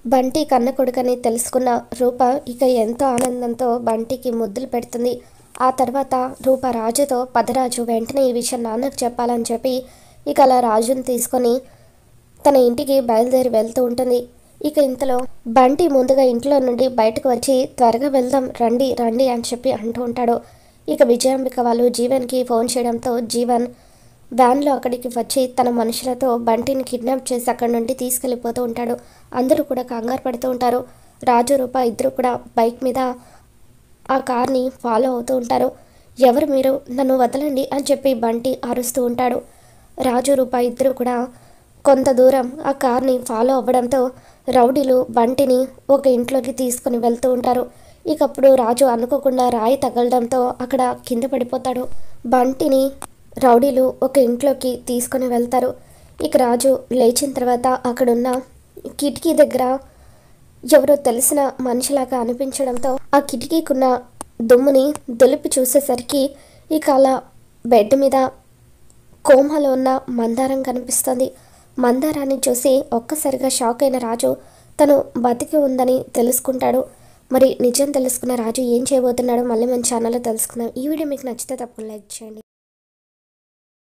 బంటి కన్న కొడుకని తెలుసుకున్న రూప ఇక ఎంతో ఆనందంతో బంటికి ముద్దులు పెడుతుంది. ఆ తర్వాత రూప రాజుతో పదరాజు వెంటనే ఈ విషయం నాన్నకు చెప్పాలని చెప్పి ఇక అలా రాజుని తీసుకొని తన ఇంటికి బయలుదేరి వెళ్తూ ఉంటుంది. ఇక ఇంతలో బంటి ముందుగా ఇంట్లో నుండి బయటకు వచ్చి త్వరగా వెళ్దాం రండి రండి అని చెప్పి అంటూ ఉంటాడు. ఇక విజయాంబిక వాళ్ళు జీవన్కి ఫోన్ చేయడంతో జీవన్ వ్యాన్లో అక్కడికి వచ్చి తన మనుషులతో బంటిని కిడ్నాప్ చేసి అక్కడి నుండి తీసుకెళ్ళిపోతూ ఉంటాడు. అందరూ కూడా కంగారు పడుతూ ఉంటారు. రాజు రూప ఇద్దరు కూడా బైక్ మీద ఆ కార్ని ఫాలో అవుతూ ఉంటారు. ఎవరు మీరు, నన్ను వదలండి అని చెప్పి బంటి అరుస్తూ ఉంటాడు. రాజు రూప ఇద్దరు కూడా కొంత దూరం ఆ కార్ని ఫాలో అవ్వడంతో రౌడీలు బంటిని ఒక ఇంట్లోకి తీసుకుని వెళ్తూ ఉంటారు. ఇకప్పుడు రాజు అనుకోకుండా రాయి తగలడంతో అక్కడ కింద పడిపోతాడు. బంటిని రౌడీలు ఒక ఇంట్లోకి తీసుకొని వెళ్తారు. ఇక రాజు లేచిన తర్వాత అక్కడున్న కిటికీ దగ్గర ఎవరో తెలిసిన మనిషిలాగా అనిపించడంతో ఆ కిటికీకున్న దుమ్ముని దులిపి చూసేసరికి ఇక అలా బెడ్ మీద కోమాలో ఉన్న మందారం కనిపిస్తుంది. మందారాన్ని చూసి ఒక్కసారిగా షాక్ అయిన రాజు తను బతికి ఉందని తెలుసుకుంటాడు. మరి నిజం తెలుసుకున్న రాజు ఏం చేయబోతున్నాడో మళ్ళీ మన ఛానల్లో తెలుసుకుందాం. ఈ వీడియో మీకు నచ్చితే తప్పకుండా లైక్ చేయండి.